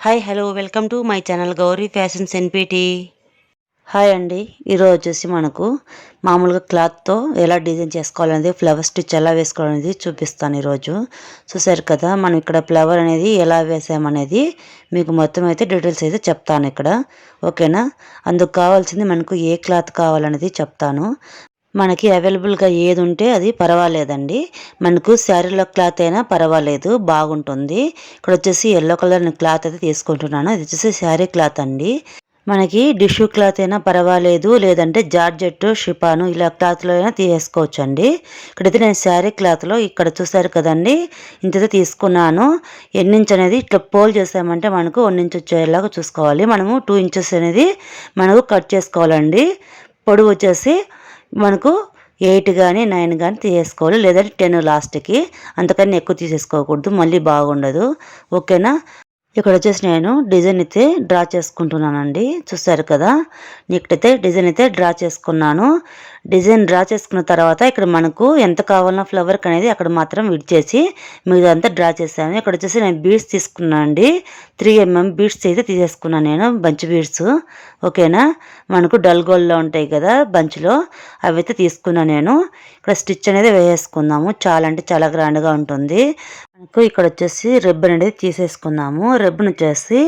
Hi hello welcome to my channel Gauri fashions NPT. Hi అండి, ఈరోజు వచ్చేసి మనకు మామూలుగా క్లాత్తో ఎలా డిజైన్ చేసుకోవాలనేది, ఫ్లవర్ స్టిచ్ ఎలా వేసుకోవాలనేది చూపిస్తాను ఈరోజు. చూసారు కదా, మనం ఇక్కడ ఫ్లవర్ అనేది ఎలా వేసామనేది మీకు మొత్తం అయితే డీటెయిల్స్ అయితే చెప్తాను ఇక్కడ. ఓకేనా? అందుకు కావాల్సింది మనకు ఏ క్లాత్ కావాలనేది చెప్తాను. మనకి అవైలబుల్గా ఏది ఉంటే అది పర్వాలేదండి. మనకు శారీలో క్లాత్ అయినా పర్వాలేదు, బాగుంటుంది. ఇక్కడ వచ్చేసి ఎల్లో కలర్ క్లాత్ అయితే తీసుకుంటున్నాను. ఇది వచ్చేసి శారీ క్లాత్ అండి. మనకి టిష్యూ క్లాత్ అయినా పర్వాలేదు, లేదంటే జార్జెట్ షిపాను ఇలా క్లాత్లో అయినా తీసుకోవచ్చు అండి. ఇక్కడైతే నేను శారీ క్లాత్లో ఇక్కడ చూసారు కదండి, ఇంతైతే తీసుకున్నాను. ఎన్నించ్ అనేది ఇట్లా పోల్ చేసామంటే మనకు 1 ఇంచ్ వచ్చేలాగా చూసుకోవాలి. మనము 2 ఇంచెస్ అనేది మనకు కట్ చేసుకోవాలండి. పొడవు వచ్చేసి మనకు 8 కానీ 9 కానీ తీసేసుకోవాలి, లేదంటే 10 లాస్ట్కి. అంతకన్నా ఎక్కువ తీసేసుకోకూడదు, మళ్ళీ బాగుండదు. ఓకేనా? ఇక్కడ వచ్చేసి నేను డిజైన్ అయితే డ్రా చేసుకుంటున్నానండి. చూసారు కదా, ఇక్కడైతే డిజైన్ అయితే డ్రా చేసుకున్నాను. డిజైన్ డ్రా చేసుకున్న తర్వాత ఇక్కడ మనకు ఎంత కావాలన్నా ఫ్లవర్కి అనేది అక్కడ మాత్రం విడిచేసి మిగతాదంతా డ్రా చేశాను. ఇక్కడ వచ్చేసి నేను బీడ్స్ తీసుకున్నాను అండి. 3mm బీడ్స్ అయితే తీసేసుకున్నాను నేను, బంచ్ బీడ్స్. ఓకేనా? మనకు డల్ గోల్డ్లో ఉంటాయి కదా బంచ్లో, అవి అయితే తీసుకున్నాను నేను. ఇక్కడ స్టిచ్ అనేది వేసేసుకుందాము. చాలా అంటే చాలా గ్రాండ్గా ఉంటుంది. మనకు ఇక్కడ వచ్చేసి రిబ్బన్ అనేది తీసేసుకుందాము. రిబ్బన్ వచ్చేసి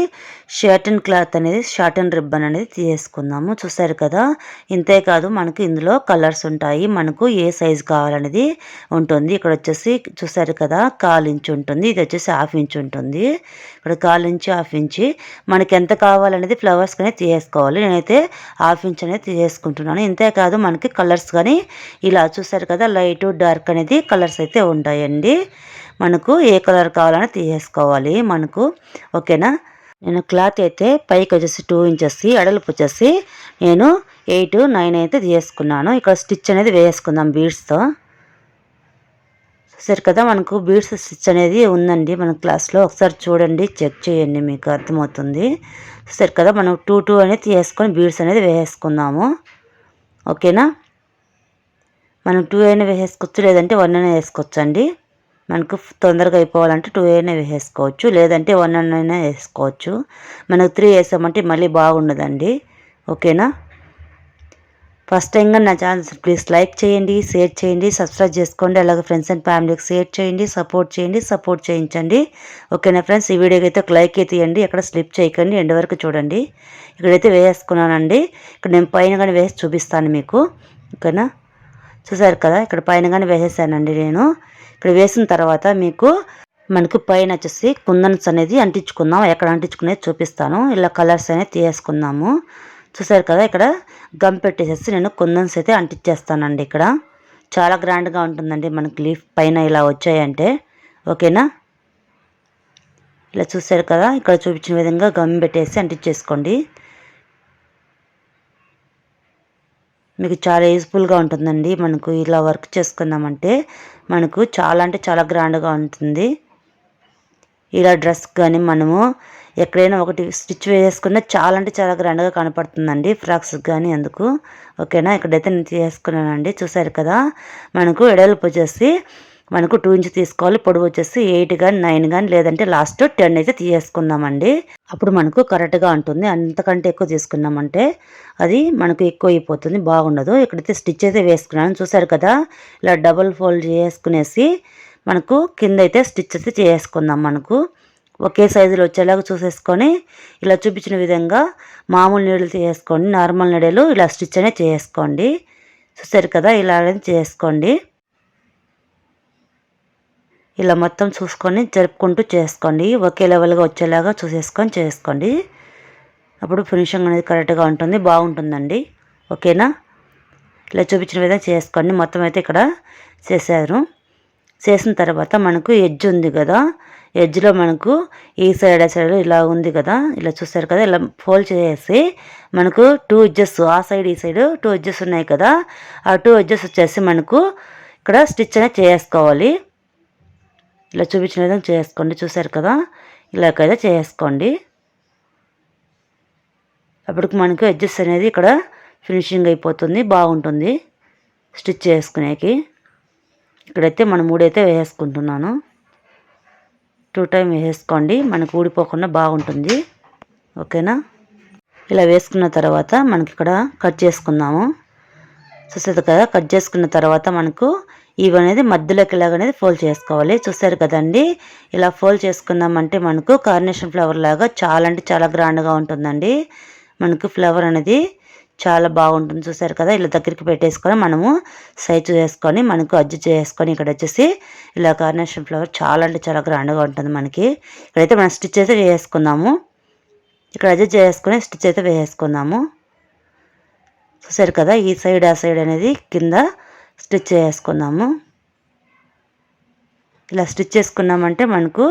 షార్టన్ క్లాత్ అనేది, షార్టన్ రిబ్బన్ అనేది తీసేసుకుందాము. చూసారు కదా, ఇంతే కాదు మనకు ఇందులో కలర్స్ ఉంటాయి. మనకు ఏ సైజు కావాలనేది ఉంటుంది. ఇక్కడ వచ్చేసి చూసారు కదా, 1/4 ఇంచ్ ఉంటుంది. ఇది వచ్చేసి 1/2 ఇంచ్ ఉంటుంది. ఇక్కడ 1/4 ఇంచ్ 1/2 ఇంచ్ మనకి ఎంత కావాలనేది ఫ్లవర్స్ కానీ తీసేసుకోవాలి. నేనైతే 1/2 ఇంచ్ అనేది తీసేసుకుంటున్నాను. ఇంతే కాదు మనకి కలర్స్ కానీ ఇలా చూసారు కదా, లైట్ డార్క్ అనేది కలర్స్ అయితే ఉంటాయండి. మనకు ఏ కలర్ కావాలని తీసేసుకోవాలి మనకు. ఓకేనా? నేను క్లాత్ అయితే పైకి వచ్చేసి 2 ఇంచెస్, అడలుపు వచ్చేసి నేను 8, 9 అయితే తీసుకున్నాను. ఇక్కడ స్టిచ్ అనేది వేసుకుందాం బీడ్స్తో. సరే కదా, మనకు బీడ్స్ స్టిచ్ అనేది ఉందండి మన క్లాస్లో. ఒకసారి చూడండి, చెక్ చేయండి, మీకు అర్థమవుతుంది. సరే కదా, మనం 2, 2 అనేది తీసుకొని బీడ్స్ అనేది వేసుకుందాము. ఓకేనా? మనం 2 అయినా వేసుకోవచ్చు, లేదంటే 1 అయినా వేసుకోవచ్చు అండి. మనకు తొందరగా అయిపోవాలంటే 2 అయినా వేసుకోవచ్చు, లేదంటే 1 అయినా వేసుకోవచ్చు. మనకు 3 వేసామంటే మళ్ళీ బాగుండదండి. ఓకేనా? ఫస్ట్ టైంగా నా ఛానల్ ప్లీజ్ లైక్ చేయండి, షేర్ చేయండి, సబ్స్క్రైబ్ చేసుకోండి. అలాగే ఫ్రెండ్స్ అండ్ ఫ్యామిలీకి షేర్ చేయండి, సపోర్ట్ చేయండి, సపోర్ట్ చేయించండి. ఓకేనా ఫ్రెండ్స్? ఈ వీడియోకి అయితే ఒక లైక్ అయితే ఇవ్వండి, ఎక్కడ స్లిప్ చేయకండి, ఎండ్ వరకు చూడండి. ఇక్కడైతే వేసుకున్నానండి. ఇక్కడ నేను పైన కానీ వేసి చూపిస్తాను మీకు. ఓకేనా? చూసారు కదా, ఇక్కడ పైన కానీ వేసేసానండి నేను. ఇక్కడ వేసిన తర్వాత మనకు పైన వచ్చేసి కుందన్స్ అనేది అంటించుకుందాం. ఎక్కడ అంటించుకునేది చూపిస్తాను. ఇలా కలర్స్ అనేది తీసుకుందాము. చూసారు కదా, ఇక్కడ గమ్ పెట్టేసేసి నేను కుందన్స్ అయితే అంటించేస్తానండి. ఇక్కడ చాలా గ్రాండ్గా ఉంటుందండి మనకి లీఫ్ పైన ఇలా వచ్చాయంటే. ఓకేనా? ఇలా చూసారు కదా, ఇక్కడ చూపించిన విధంగా గమ్ పెట్టేసి అంటించేసుకోండి. మీకు చాలా యూస్ఫుల్గా ఉంటుందండి. మనకు ఇలా వర్క్ చేసుకుందామంటే మనకు చాలా అంటే చాలా గ్రాండ్గా ఉంటుంది. ఇలా డ్రెస్ కానీ మనము ఎక్కడైనా ఒకటి స్టిచ్ వేసుకున్నా చాలా అంటే చాలా గ్రాండ్గా కనపడుతుందండి, ఫ్రాక్స్ కానీ అందుకు. ఓకేనా? ఇక్కడైతే నేను తీసుకున్నానండి. చూసారు కదా, మనకు ఎడల్పు వచ్చేసి మనకు 2 ఇంచ్ తీసుకోవాలి. పొడవు వచ్చేసి 8 కానీ 9 కానీ, లేదంటే లాస్ట్ 10 అయితే తీసుకుందామండి. అప్పుడు మనకు కరెక్ట్గా ఉంటుంది. అంతకంటే ఎక్కువ తీసుకున్నామంటే అది మనకు ఎక్కువ అయిపోతుంది, బాగుండదు. ఇక్కడైతే స్టిచ్ అయితే వేసుకున్నాను. చూసారు కదా, ఇలా డబుల్ ఫోల్డ్ చేసుకునేసి మనకు కింద అయితే స్టిచ్ అయితే చేసుకుందాం. మనకు ఒకే సైజులో వచ్చేలాగా చూసేసుకొని ఇలా చూపించిన విధంగా మామూలు నీడలు చేసుకోండి, నార్మల్ నీడలు ఇలా స్టిచ్ అనేది చేసుకోండి. చూసారు కదా, ఇలా చేసుకోండి. ఇలా మొత్తం చూసుకొని జరుపుకుంటూ చేసుకోండి. ఒకే లెవెల్గా వచ్చేలాగా చూసేసుకొని చేసుకోండి. అప్పుడు ఫినిషింగ్ అనేది కరెక్ట్గా ఉంటుంది, బాగుంటుందండి. ఓకేనా? ఇలా చూపించిన విధంగా చేసుకోండి. మొత్తం అయితే ఇక్కడ చేసిన తర్వాత మనకు ఎడ్జ్ ఉంది కదా, ఎడ్జ్లో మనకు ఈ సైడ్ ఆ సైడ్ ఇలా ఉంది కదా, ఇలా చూస్తారు కదా, ఇలా ఫోల్డ్ చేసి మనకు 2 ఎడ్జెస్, ఆ సైడ్ ఈ సైడ్ 2 ఎడ్జెస్ ఉన్నాయి కదా, ఆ 2 ఎడ్జెస్ వచ్చేసి మనకు ఇక్కడ స్టిచ్ అనేది చేసుకోవాలి. ఇలా చూపించిన విధంగా చేసుకోండి. చూసారు కదా, ఇలాగైతే చేసుకోండి. అప్పటికి మనకు ఎడ్జెస్ అనేది ఇక్కడ ఫినిషింగ్ అయిపోతుంది, బాగుంటుంది స్టిచ్ చేసుకునేకి. ఇక్కడైతే మనం 3 అయితే వేసుకుంటున్నాను. 2 టైం వేసేసుకోండి, మనకు ఊడిపోకుండా బాగుంటుంది. ఓకేనా. ఇలా వేసుకున్న తర్వాత మనకి ఇక్కడ కట్ చేసుకుందాము. చూసారు కదా, కట్ చేసుకున్న తర్వాత మనకు ఇవనేది మధ్యలోకి ఇలాగనేది ఫోల్డ్ చేసుకోవాలి. చూసారు కదండి, ఇలా ఫోల్డ్ చేసుకున్నామంటే మనకు కార్నేషన్ ఫ్లవర్ లాగా చాలా అంటే చాలా గ్రాండ్గా ఉంటుందండి. మనకు ఫ్లవర్ అనేది చాలా బాగుంటుంది. చూసారు కదా, ఇలా దగ్గరికి పెట్టేసుకొని మనము సైజు చేసుకొని మనకు అడ్జస్ట్ చేసుకొని ఇక్కడ వచ్చేసి ఇలా కార్నేషన్ ఫ్లవర్ చాలా అంటే చాలా గ్రాండ్గా ఉంటుంది మనకి. ఇక్కడైతే మనం స్టిచ్ అయితే వేసుకుందాము. ఇక్కడ అడ్జస్ట్ చేసుకొని స్టిచ్ అయితే వేసుకుందాము. చూసారు కదా, ఈ సైడ్ ఆ సైడ్ అనేది కింద స్టిచ్ చేసుకుందాము. ఇలా స్టిచ్ చేసుకున్నామంటే మనకు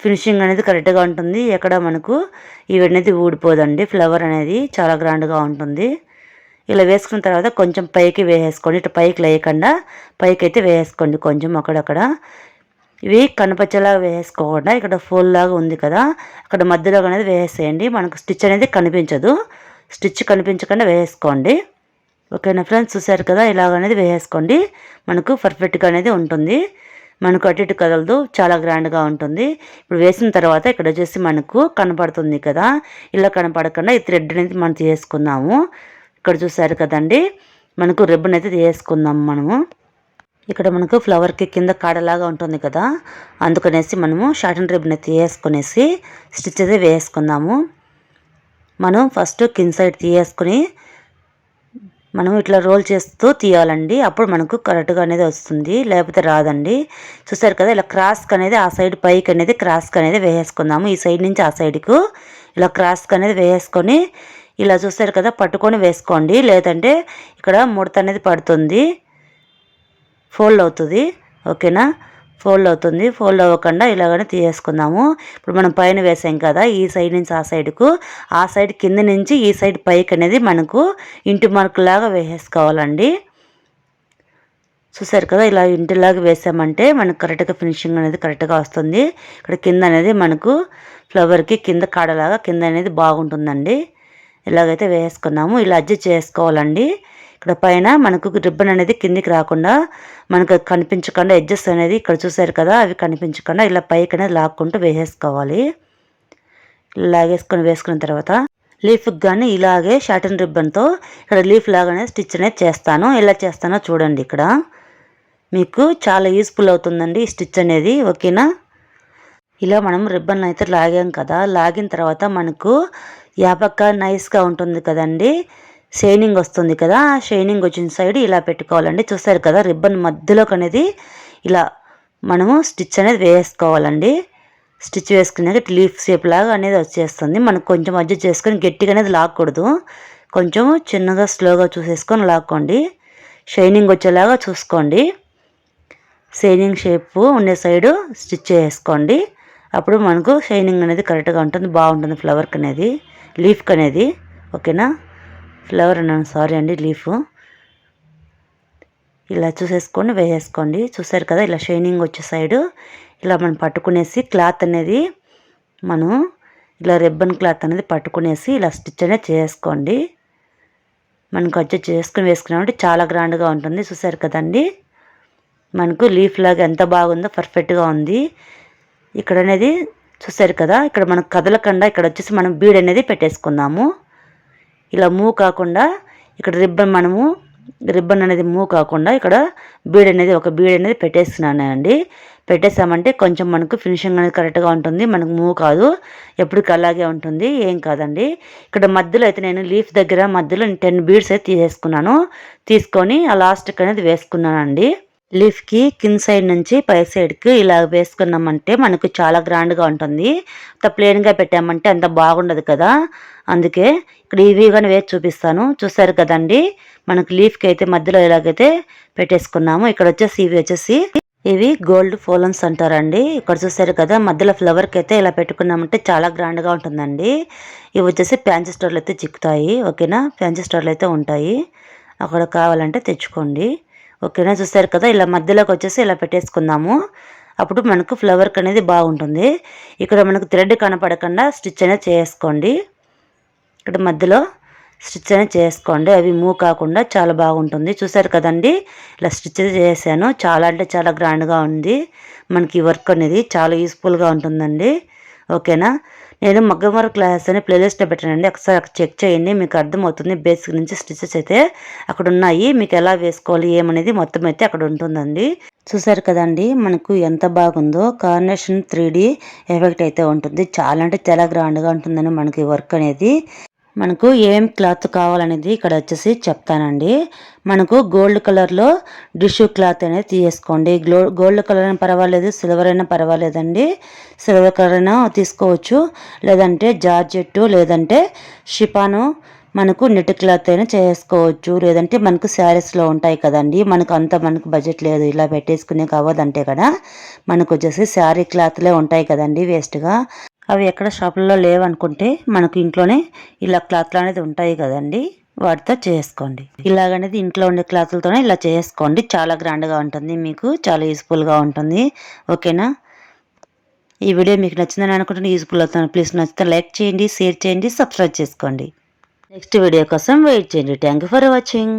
ఫినిషింగ్ అనేది కరెక్ట్గా ఉంటుంది. ఎక్కడ మనకు ఇవి అనేది ఊడిపోదండి. ఫ్లవర్ అనేది చాలా గ్రాండ్గా ఉంటుంది. ఇలా వేసుకున్న తర్వాత కొంచెం పైకి వేసేసుకోండి. ఇటు పైకి లేకుండా పైకి అయితే వేసుకోండి కొంచెం అక్కడక్కడ. ఇవి కనపచ్చేలాగా వేసుకోకుండా ఇక్కడ ఫోల్ లాగా ఉంది కదా, అక్కడ మధ్యలో అనేది వేసేయండి. మనకు స్టిచ్ అనేది కనిపించదు. స్టిచ్ కనిపించకుండా వేసుకోండి. ఓకేనా ఫ్రెండ్స్, చూసారు కదా, ఇలాగనేది వేసేసుకోండి. మనకు పర్ఫెక్ట్గా అనేది ఉంటుంది. మనకు అటు ఇటు కదలదు, చాలా గ్రాండ్గా ఉంటుంది. ఇప్పుడు వేసిన తర్వాత ఇక్కడ వచ్చేసి మనకు కనపడుతుంది కదా, ఇలా కనపడకుండా ఈ థ్రెడ్ అనేది మనం తీసుకుందాము. ఇక్కడ చూసారు కదండి, మనకు రిబ్బన్ అయితే తీసుకుందాము మనము. ఇక్కడ మనకు ఫ్లవర్కి కింద కాడలాగా ఉంటుంది కదా, అందుకనేసి మనము షార్టన్ రిబ్బన్ అయితే వేసుకునేసి స్టిచ్ అయితే వేసుకుందాము. మనం ఫస్ట్ కింద సైడ్ తీసుకొని మనం ఇట్లా రోల్ చేస్తూ తీయాలండి. అప్పుడు మనకు కరెక్ట్గా అనేది వస్తుంది, లేకపోతే రాదండి. చూసారు కదా, ఇలా క్రాస్కి అనేది ఆ సైడ్ పైకి అనేది క్రాస్కి అనేది వేసేసుకుందాము. ఈ సైడ్ నుంచి ఆ సైడ్కు ఇలా క్రాస్కి అనేది వేసుకొని ఇలా చూసారు కదా పట్టుకొని వేసుకోండి, లేదంటే ఇక్కడ ముడత అనేది పడుతుంది, ఫోల్డ్ అవుతుంది. ఓకేనా, ఫోల్డ్ అవుతుంది. ఫోల్డ్ అవ్వకుండా ఇలాగనే తీసేసుకుందాము. ఇప్పుడు మనం పైన వేసాం కదా, ఈ సైడ్ నుంచి ఆ సైడ్కు, ఆ సైడ్ కింద నుంచి ఈ సైడ్ పైకి అనేది మనకు ఇంటి మార్కులాగా వేసేసుకోవాలండి. చూసారు కదా, ఇలా ఇంటిలాగా వేసామంటే మనకు కరెక్ట్గా ఫినిషింగ్ అనేది కరెక్ట్గా వస్తుంది. ఇక్కడ కింద అనేది మనకు ఫ్లవర్కి కింద కాడలాగా కింద అనేది బాగుంటుందండి. ఇలాగైతే వేసుకున్నాము. ఇలా అడ్జస్ట్ చేసుకోవాలండి. ఇక్కడ పైన మనకు రిబ్బన్ అనేది కిందికి రాకుండా మనకు కనిపించకుండా ఎడ్జెస్ అనేది ఇక్కడ చూసారు కదా, అవి కనిపించకుండా ఇలా పైకి అనేది లాక్కుంటూ వేసేసుకోవాలి. వేసుకున్న తర్వాత లీఫ్కి కానీ ఇలాగే షార్టన్ రిబ్బన్తో ఇక్కడ లీఫ్ లాగానే స్టిచ్ అనేది చేస్తాను. ఎలా చేస్తానో చూడండి. ఇక్కడ మీకు చాలా యూస్ఫుల్ అవుతుందండి ఈ స్టిచ్ అనేది. ఓకేనా, ఇలా మనం రిబ్బన్ అయితే లాగాం కదా, లాగిన తర్వాత మనకు యాపక్క నైస్గా ఉంటుంది కదండి, షైనింగ్ వస్తుంది కదా, ఆ షైనింగ్ వచ్చిన సైడ్ ఇలా పెట్టుకోవాలండి. చూసారు కదా, రిబ్బన్ మధ్యలోకి అనేది ఇలా మనము స్టిచ్ అనేది వేసుకోవాలండి. స్టిచ్ వేసుకున్నాక లీఫ్ షేప్ లాగా అనేది వచ్చేస్తుంది. మనకు కొంచెం అడ్జస్ట్ చేసుకొని గట్టిగా అనేది లాక్కూడదు, కొంచెం చిన్నగా స్లోగా చూసేసుకొని లాక్కోండి. షైనింగ్ వచ్చేలాగా చూసుకోండి. షైనింగ్ షేప్ ఉండే సైడు స్టిచ్ చేసుకోండి. అప్పుడు మనకు షైనింగ్ అనేది కరెక్ట్గా ఉంటుంది, బాగుంటుంది ఫ్లవర్కి అనేది, లీఫ్కి అనేది. ఓకేనా, ఫ్లవర్ అన్నాను, సారీ అండి, లీఫ్. ఇలా చూసేసుకొని వేసేసుకోండి. చూసారు కదా, ఇలా షైనింగ్ వచ్చే సైడు ఇలా మనం పట్టుకునేసి క్లాత్ అనేది మనం ఇలా రిబ్బన్ క్లాత్ అనేది పట్టుకునేసి ఇలా స్టిచ్ అనేది చేసుకోండి. మనకు అడ్జస్ట్ చేసుకుని వేసుకున్నామంటే చాలా గ్రాండ్గా ఉంటుంది. చూసారు కదండి, మనకు లీఫ్ లాగా ఎంత బాగుందో, పర్ఫెక్ట్గా ఉంది. ఇక్కడ అనేది చూసారు కదా, ఇక్కడ మనకు కదలకుండా ఇక్కడ వచ్చేసి మనం బీడ్ అనేది పెట్టేసుకుందాము. ఇలా మూవ్ కాకుండా ఇక్కడ రిబ్బన్ అనేది మూవ్ కాకుండా ఇక్కడ బీడ్ అనేది పెట్టేస్తున్నానండి. పెట్టేసామంటే కొంచెం మనకు ఫినిషింగ్ అనేది కరెక్ట్గా ఉంటుంది, మనకు మూవ్ కాదు, ఎప్పటికి అలాగే ఉంటుంది, ఏం కాదండి. ఇక్కడ మధ్యలో అయితే నేను లీఫ్ దగ్గర మధ్యలో 10 బీడ్స్ అయితే తీసేసుకున్నాను. తీసుకొని ఆ లాస్ట్కి అనేది వేసుకున్నానండి. లీఫ్కి కింద సైడ్ నుంచి పై సైడ్కి ఇలా వేసుకున్నామంటే మనకు చాలా గ్రాండ్గా ఉంటుంది. అంత ప్లెయిన్గా పెట్టామంటే అంత బాగుండదు కదా, అందుకే ఇక్కడ ఈవీగానే వేసి చూపిస్తాను. చూసారు కదండి, మనకు లీఫ్కి అయితే మధ్యలో ఇలాగైతే పెట్టేసుకున్నాము. ఇక్కడ వచ్చేసి ఇవి గోల్డ్ ఫోలన్స్ అంటారండి. ఇక్కడ చూసారు కదా, మధ్యలో ఫ్లవర్కి అయితే ఇలా పెట్టుకున్నామంటే చాలా గ్రాండ్గా ఉంటుందండి. ఇవి వచ్చేసి ఫ్యాన్సీ స్టోర్లో అయితే చిక్కుతాయి. ఓకేనా, ఫ్యాన్సీ స్టోర్లో అయితే ఉంటాయి, అక్కడ కావాలంటే తెచ్చుకోండి. ఓకేనా, చూసారు కదా, ఇలా మధ్యలోకి వచ్చేసి ఇలా పెట్టేసుకుందాము. అప్పుడు మనకు ఫ్లవర్కి అనేది బాగుంటుంది. ఇక్కడ మనకు థ్రెడ్ కనపడకుండా స్టిచ్ అనేది చేసుకోండి. ఇక్కడ మధ్యలో స్టిచ్ అనేది చేసుకోండి. అవి మూవ్ కాకుండా చాలా బాగుంటుంది. చూసారు కదండి, ఇలా స్టిచ్ చేశాను. చాలా అంటే చాలా గ్రాండ్గా ఉంది. మనకి వర్క్ అనేది చాలా యూస్ఫుల్గా ఉంటుందండి. ఓకేనా. నేను మగ్గం వర్క్ క్లాస్ అని ప్లేలిస్ట్లో పెట్టానండి. ఒకసారి అక్కడ చెక్ చేయండి, మీకు అర్థమవుతుంది. బేసిక్ నుంచి స్టిచెస్ అయితే అక్కడ ఉన్నాయి. మీకు ఎలా వేసుకోవాలి ఏమనేది మొత్తం అయితే అక్కడ ఉంటుందండి. చూసారు కదండి, మనకు ఎంత బాగుందో. కార్నేషన్ 3D ఎఫెక్ట్ అయితే ఉంటుంది. చాలా అంటే చాలా గ్రాండ్గా ఉంటుందండి మనకి వర్క్ అనేది. మనకు ఏం క్లాత్ కావాలనేది ఇక్కడ వచ్చేసి చెప్తానండి. మనకు గోల్డ్ కలర్లో టిష్యూ క్లాత్ అనేది తీసుకోండి. గోల్డ్ కలర్ అయినా పర్వాలేదు, సిల్వర్ అయినా పర్వాలేదండి. సిల్వర్ కలర్ అయినా తీసుకోవచ్చు, లేదంటే జార్జెట్టు, లేదంటే షిపాను, మనకు నెట్ క్లాత్ అయినా చేసుకోవచ్చు. లేదంటే మనకు శారీస్లో ఉంటాయి కదండి, మనకు బడ్జెట్ లేదు ఇలా పెట్టేసుకునే కావద్దంటే కదా, మనకు వచ్చేసి శారీ క్లాత్లే ఉంటాయి కదండి వేస్ట్గా. అవి ఎక్కడ షాపుల్లో లేవనుకుంటే మనకు ఇంట్లోనే ఇలా క్లాత్లు అనేది ఉంటాయి కదండి, వాటితో చేసుకోండి. ఇలాగనేది ఇంట్లో ఉండే క్లాత్లతోనే ఇలా చేసుకోండి. చాలా గ్రాండ్గా ఉంటుంది, మీకు చాలా యూస్ఫుల్గా ఉంటుంది. ఓకేనా. ఈ వీడియో మీకు నచ్చిందని అనుకుంటున్న యూస్ఫుల్ అవుతుంది. ప్లీజ్ నచ్చితే లైక్ చేయండి, షేర్ చేయండి, సబ్స్క్రైబ్ చేసుకోండి. నెక్స్ట్ వీడియో కోసం వెయిట్ చేయండి. Thank you for watching.